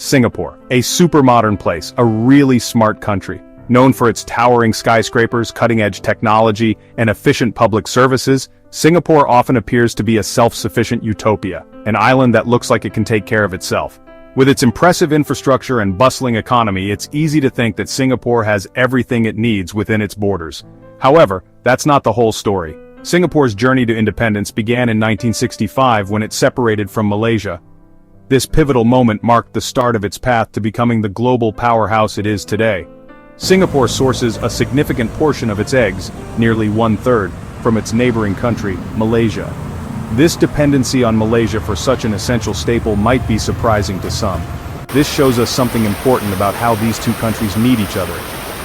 Singapore, a super modern place, a really smart country. Known for its towering skyscrapers, cutting-edge technology, and efficient public services, Singapore often appears to be a self-sufficient utopia, an island that looks like it can take care of itself. With its impressive infrastructure and bustling economy, it's easy to think that Singapore has everything it needs within its borders. However, that's not the whole story. Singapore's journey to independence began in 1965 when it separated from Malaysia. This pivotal moment marked the start of its path to becoming the global powerhouse it is today. Singapore sources a significant portion of its eggs, nearly one-third, from its neighboring country, Malaysia. This dependency on Malaysia for such an essential staple might be surprising to some. This shows us something important about how these two countries need each other.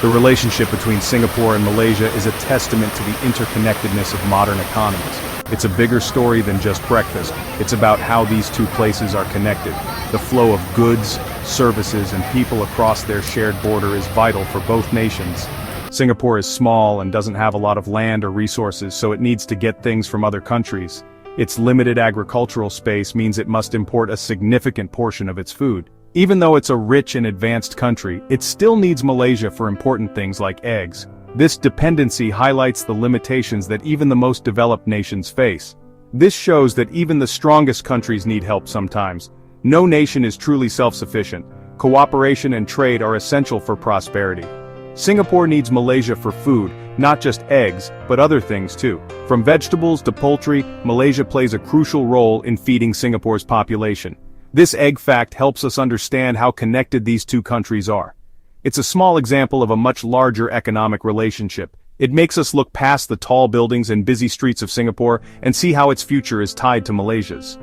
The relationship between Singapore and Malaysia is a testament to the interconnectedness of modern economies. It's a bigger story than just breakfast. It's about how these two places are connected. The flow of goods, services, and people across their shared border is vital for both nations. Singapore is small and doesn't have a lot of land or resources, so it needs to get things from other countries. Its limited agricultural space means it must import a significant portion of its food. Even though it's a rich and advanced country, it still needs Malaysia for important things like eggs. This dependency highlights the limitations that even the most developed nations face. This shows that even the strongest countries need help sometimes. No nation is truly self-sufficient. Cooperation and trade are essential for prosperity. Singapore needs Malaysia for food, not just eggs, but other things too. From vegetables to poultry, Malaysia plays a crucial role in feeding Singapore's population. This egg fact helps us understand how connected these two countries are. It's a small example of a much larger economic relationship. It makes us look past the tall buildings and busy streets of Singapore and see how its future is tied to Malaysia's.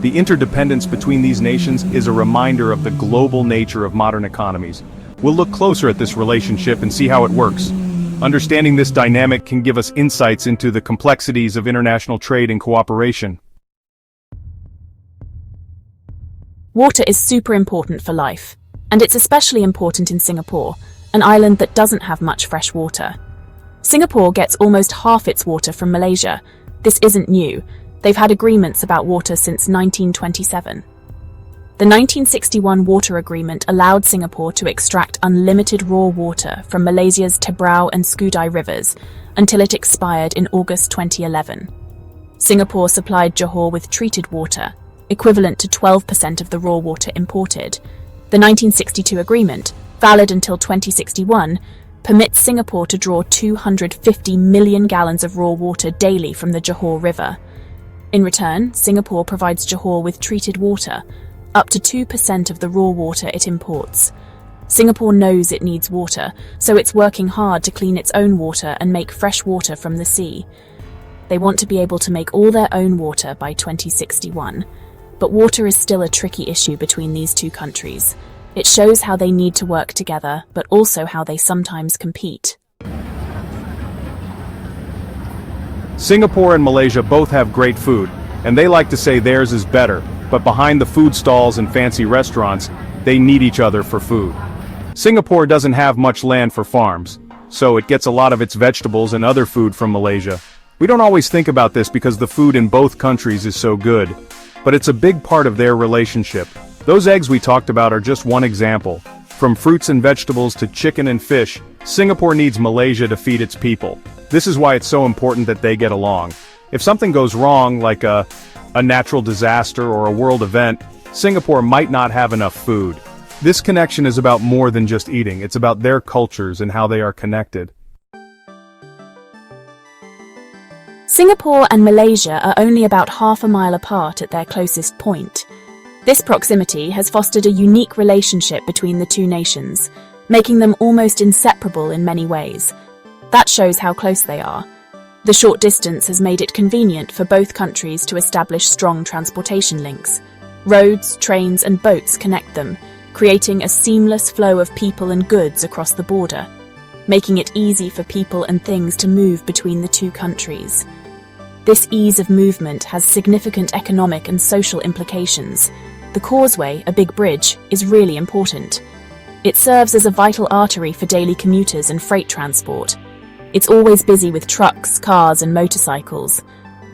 The interdependence between these nations is a reminder of the global nature of modern economies. We'll look closer at this relationship and see how it works. Understanding this dynamic can give us insights into the complexities of international trade and cooperation. Water is super important for life, and it's especially important in Singapore, an island that doesn't have much fresh water. Singapore gets almost half its water from Malaysia. This isn't new. They've had agreements about water since 1927. The 1961 Water Agreement allowed Singapore to extract unlimited raw water from Malaysia's Tebrau and Skudai rivers until it expired in August 2011. Singapore supplied Johor with treated water, equivalent to 12% of the raw water imported. The 1962 agreement, valid until 2061, permits Singapore to draw 250 million gallons of raw water daily from the Johor River. In return, Singapore provides Johor with treated water, up to 2% of the raw water it imports. Singapore knows it needs water, so it's working hard to clean its own water and make fresh water from the sea. They want to be able to make all their own water by 2061. But water is still a tricky issue between these two countries. It shows how they need to work together, but also how they sometimes compete. Singapore and Malaysia both have great food, and they like to say theirs is better, but behind the food stalls and fancy restaurants, they need each other for food. Singapore doesn't have much land for farms, so it gets a lot of its vegetables and other food from Malaysia. We don't always think about this because the food in both countries is so good. But it's a big part of their relationship. Those eggs we talked about are just one example. From fruits and vegetables to chicken and fish, Singapore needs Malaysia to feed its people. This is why it's so important that they get along. If something goes wrong, like a natural disaster or a world event, Singapore might not have enough food. This connection is about more than just eating. It's about their cultures and how they are connected. Singapore and Malaysia are only about half a mile apart at their closest point. This proximity has fostered a unique relationship between the two nations, making them almost inseparable in many ways. That shows how close they are. The short distance has made it convenient for both countries to establish strong transportation links. Roads, trains, and boats connect them, creating a seamless flow of people and goods across the border, making it easy for people and things to move between the two countries. This ease of movement has significant economic and social implications. The causeway, a big bridge, is really important. It serves as a vital artery for daily commuters and freight transport. It's always busy with trucks, cars, and motorcycles.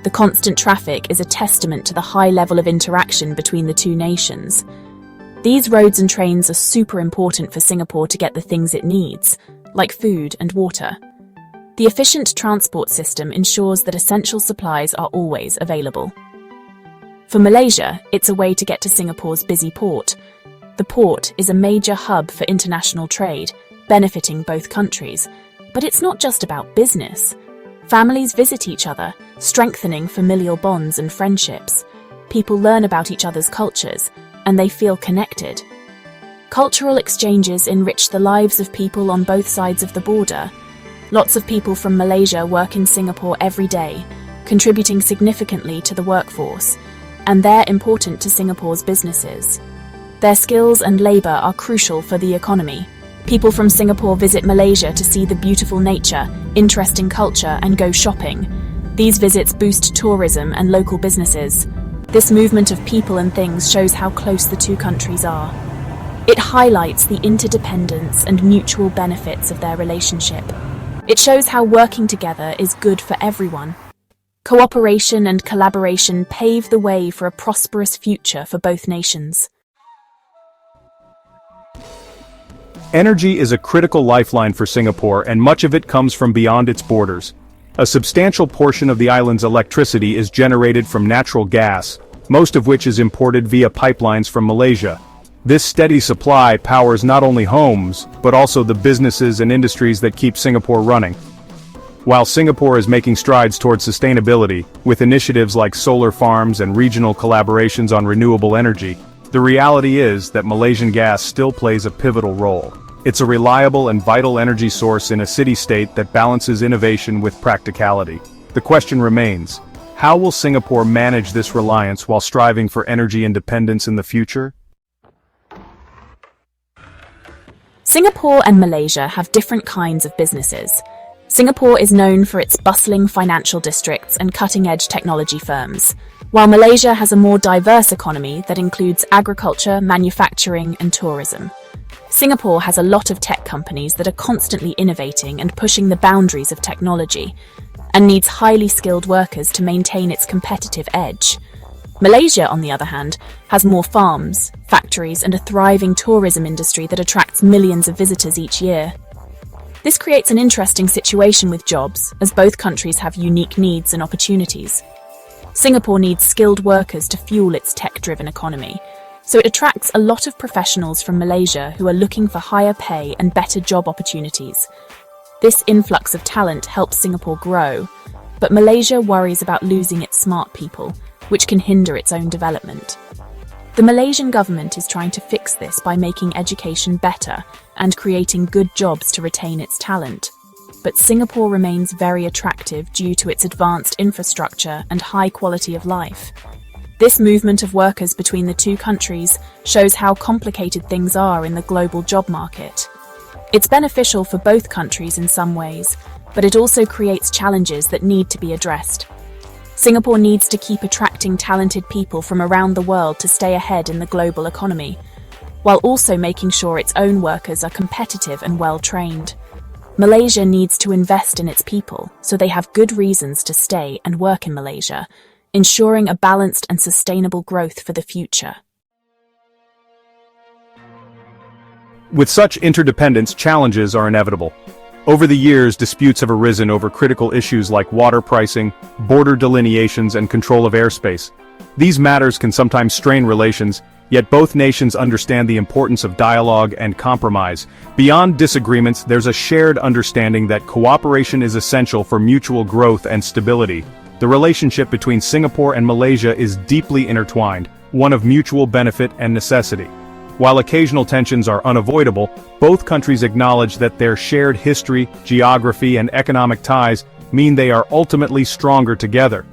The constant traffic is a testament to the high level of interaction between the two nations. These roads and trains are super important for Singapore to get the things it needs, like food and water. The efficient transport system ensures that essential supplies are always available. For Malaysia, it's a way to get to Singapore's busy port. The port is a major hub for international trade, benefiting both countries. But it's not just about business. Families visit each other, strengthening familial bonds and friendships. People learn about each other's cultures, and they feel connected. Cultural exchanges enrich the lives of people on both sides of the border. Lots of people from Malaysia work in Singapore every day, contributing significantly to the workforce, and they're important to Singapore's businesses. Their skills and labour are crucial for the economy. People from Singapore visit Malaysia to see the beautiful nature, interesting culture, and go shopping. These visits boost tourism and local businesses. This movement of people and things shows how close the two countries are. It highlights the interdependence and mutual benefits of their relationship. It shows how working together is good for everyone. Cooperation and collaboration pave the way for a prosperous future for both nations. Energy is a critical lifeline for Singapore, and much of it comes from beyond its borders. A substantial portion of the island's electricity is generated from natural gas, most of which is imported via pipelines from Malaysia. This steady supply powers not only homes, but also the businesses and industries that keep Singapore running. While Singapore is making strides towards sustainability, with initiatives like solar farms and regional collaborations on renewable energy, the reality is that Malaysian gas still plays a pivotal role. It's a reliable and vital energy source in a city-state that balances innovation with practicality. The question remains, how will Singapore manage this reliance while striving for energy independence in the future? Singapore and Malaysia have different kinds of businesses. Singapore is known for its bustling financial districts and cutting-edge technology firms, while Malaysia has a more diverse economy that includes agriculture, manufacturing, and tourism. Singapore has a lot of tech companies that are constantly innovating and pushing the boundaries of technology, and needs highly skilled workers to maintain its competitive edge. Malaysia, on the other hand, has more farms, factories, and a thriving tourism industry that attracts millions of visitors each year. This creates an interesting situation with jobs, as both countries have unique needs and opportunities. Singapore needs skilled workers to fuel its tech-driven economy, so it attracts a lot of professionals from Malaysia who are looking for higher pay and better job opportunities. This influx of talent helps Singapore grow, but Malaysia worries about losing its smart people, which can hinder its own development. The Malaysian government is trying to fix this by making education better and creating good jobs to retain its talent. But Singapore remains very attractive due to its advanced infrastructure and high quality of life. This movement of workers between the two countries shows how complicated things are in the global job market. It's beneficial for both countries in some ways, but it also creates challenges that need to be addressed. Singapore needs to keep attracting talented people from around the world to stay ahead in the global economy, while also making sure its own workers are competitive and well-trained. Malaysia needs to invest in its people so they have good reasons to stay and work in Malaysia, ensuring a balanced and sustainable growth for the future. With such interdependence, challenges are inevitable. Over the years, disputes have arisen over critical issues like water pricing, border delineations, and control of airspace. These matters can sometimes strain relations, yet both nations understand the importance of dialogue and compromise. Beyond disagreements, there's a shared understanding that cooperation is essential for mutual growth and stability. The relationship between Singapore and Malaysia is deeply intertwined, one of mutual benefit and necessity. While occasional tensions are unavoidable, both countries acknowledge that their shared history, geography, and economic ties mean they are ultimately stronger together.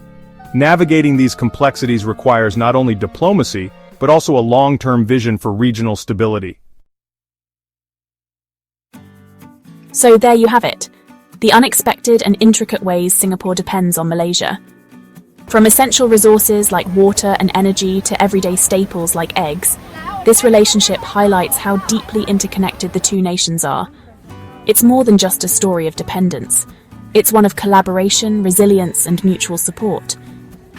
Navigating these complexities requires not only diplomacy, but also a long-term vision for regional stability. So there you have it, the unexpected and intricate ways Singapore depends on Malaysia. From essential resources like water and energy to everyday staples like eggs, this relationship highlights how deeply interconnected the two nations are. It's more than just a story of dependence. It's one of collaboration, resilience, and mutual support.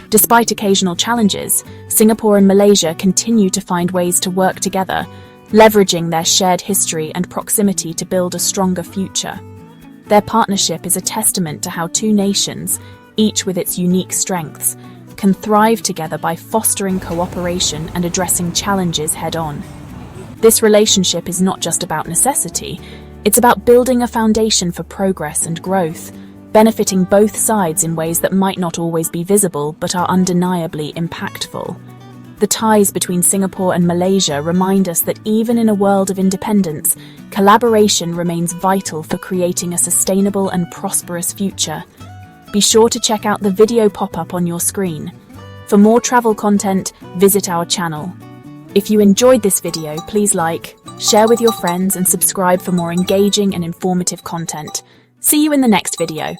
Despite occasional challenges, Singapore and Malaysia continue to find ways to work together, leveraging their shared history and proximity to build a stronger future. Their partnership is a testament to how two nations, each with its unique strengths, can thrive together by fostering cooperation and addressing challenges head-on. This relationship is not just about necessity, it's about building a foundation for progress and growth, benefiting both sides in ways that might not always be visible but are undeniably impactful. The ties between Singapore and Malaysia remind us that even in a world of independence, collaboration remains vital for creating a sustainable and prosperous future. Be sure to check out the video pop-up on your screen. For more travel content, visit our channel. If you enjoyed this video, please like, share with your friends and subscribe for more engaging and informative content. See you in the next video.